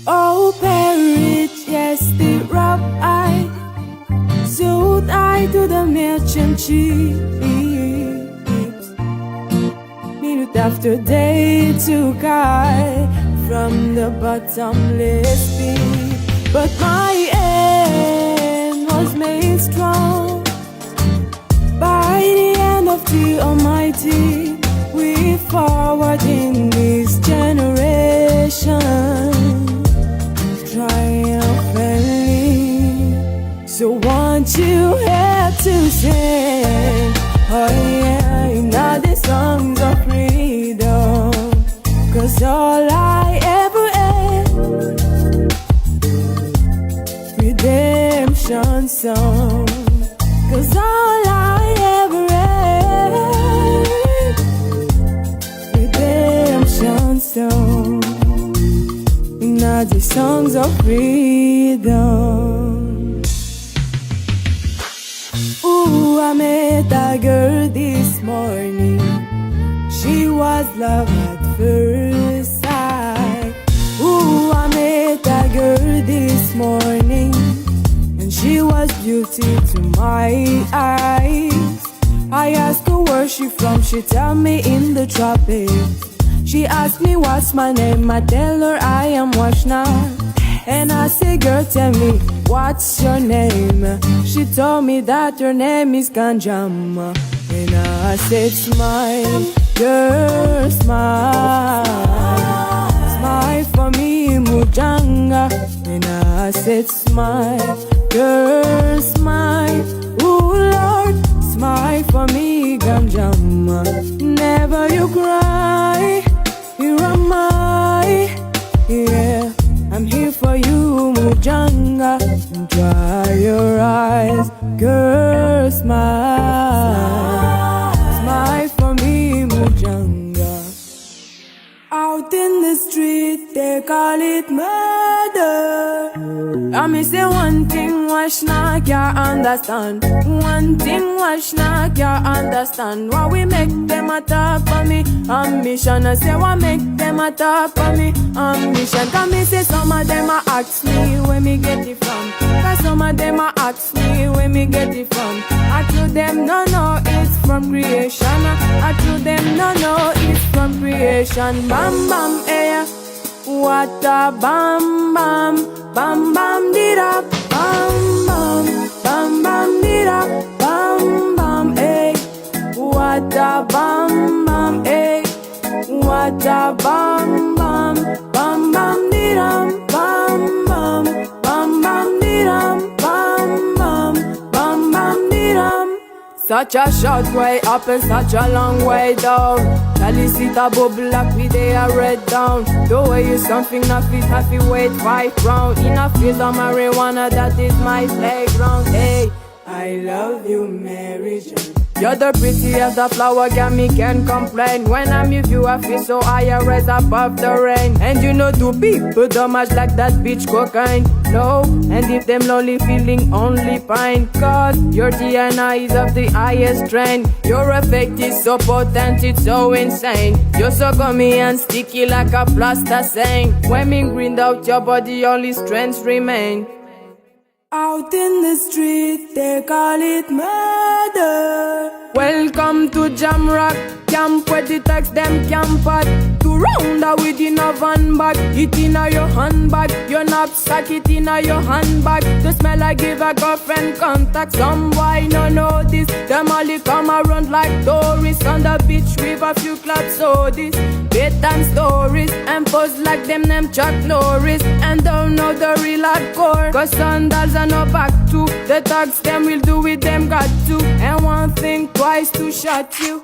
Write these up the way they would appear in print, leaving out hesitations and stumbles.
Oh, parrot, yes, the rough eye, sold I to the merchant chiefs. Minute after day took I from the bottomless pit, but my end was made strong by the hand of the Almighty. We forward in this generation triumphantly. So won't you have to sing, oh yeah, now the songs of freedom, 'cause all I ever had, redemption song, 'cause all I ever had, redemption song. Now the songs of freedom. Ooh, I met a girl this morning. She was love at first sight. Ooh, I met a girl this morning, and she was beauty to my eyes. I asked her where she from, she tell me in the tropics. She asked me what's my name, I tell her I am Washna. And I say, girl, tell me, what's your name? She told me that her name is Kanjama. And I said, smile, girl, smile, smile for me, Mujanga. And I said, smile, girl, smile, ooh, Lord, smile for me, Ganjama. Never you cry, here am I, yeah, I'm here for you, Mujanga. Dry your eyes, girl, smile, smile for me, Mujanga. Out in the street, they call it murder. I me say one thing, Washna can't understand. One thing, Washna can't understand. Why we make them attack for me ambition? I say why make them attack for me ambition? Cause me say some of them a ask me where me get it from. Cause some of them a ask me where me get it from. I tell them no, it's from creation. I tell them no, it's from creation. Bam bam, eh. What a bam bam, bam bam dida, bam bam, bam bam dida, bam bam, eh. What a bam bam, eh. What a bam bam, bam bam dida, bam bam, bam bam dida, bam bam, bam bam dida. Such a short way up and such a long way down. Chalice it a bubble like we they are red down. The way you something not fit happy weight 5 round. In a field of marijuana, that is my playground. Hey, I love you, Mary Jane. You're the prettiest the flower, girl, me can't complain. When I'm with you, I feel so high, I rise above the rain. And you know two people don't match like that bitch cocaine. No, and if them lonely feeling only pine. Cause your DNA is of the highest strain. Your effect is so potent, it's so insane. You're so gummy and sticky like a plaster saying. When me grinned out your body, only strengths remain. Out in the street, they call it murder. Welcome to Jamrock camp, where the tax them camp at. To round out with in a van bag, it in a your handbag. Your knapsack, it in a your handbag. The smell I give a girlfriend contact. Some boy no know this. Them only come around like tourists. On the beach with a few clubs, so this bedtime stories. And pose like them Chuck Norris. And don't know the real hardcore. Cause sandals are no back to. The thugs them will do with them got to. And one thing twice to shot you.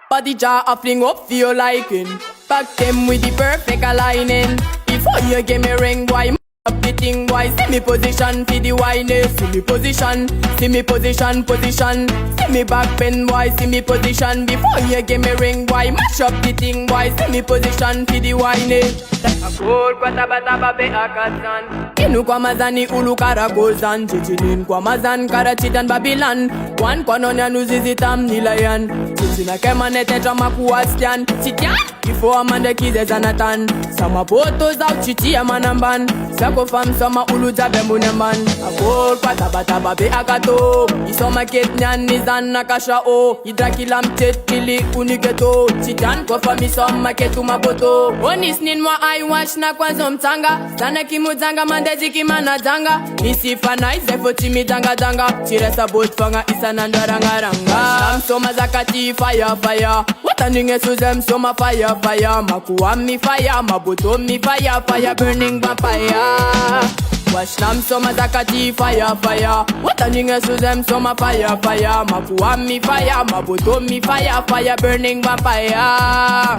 Body jaw a fling up for your liking. Back them with the perfect aligning. Before you give me ring, why up the thing? Why see me position for the whining? See me position, see me position, position. See me back bend, why see me position? Before you give me ring, why mash up the thing? Why see me position for the whining? A cold quarter but a baby a cotton. Inu kwa mazani ulu karakozan, chichinin kwa mazan karachitan Babylon. Wan kwa nonya nuzizitam nilayan, chichina kemanete chama kuwastian. Chitian, ifo amande kize zanatan. Sama poto zau chichi amanamban. Sako fam sama ulu jabe munemban. Akor kwa tabataba be akato. Isoma ketnyan nizan nakasha o. Idrakila mchet kili uniketo. Chitian kwa fam isoma ketu maboto. Onis ninwa I wash na kwa zomtanga. Sana kimuzanga mandezi kimana janga. Isifana izefo chimi janga janga. Chiresa bot fanga isananda ranga ranga. Sham soma zakati fire fire. Wataninge suzem soma fire fire. Makuami fire, maboto mi fire fire. Burning vampire. Washnam soma zakati fire fire. Wataninge suzem soma fire fire. Makuami fire, maboto mi fire fire. Burning vampire.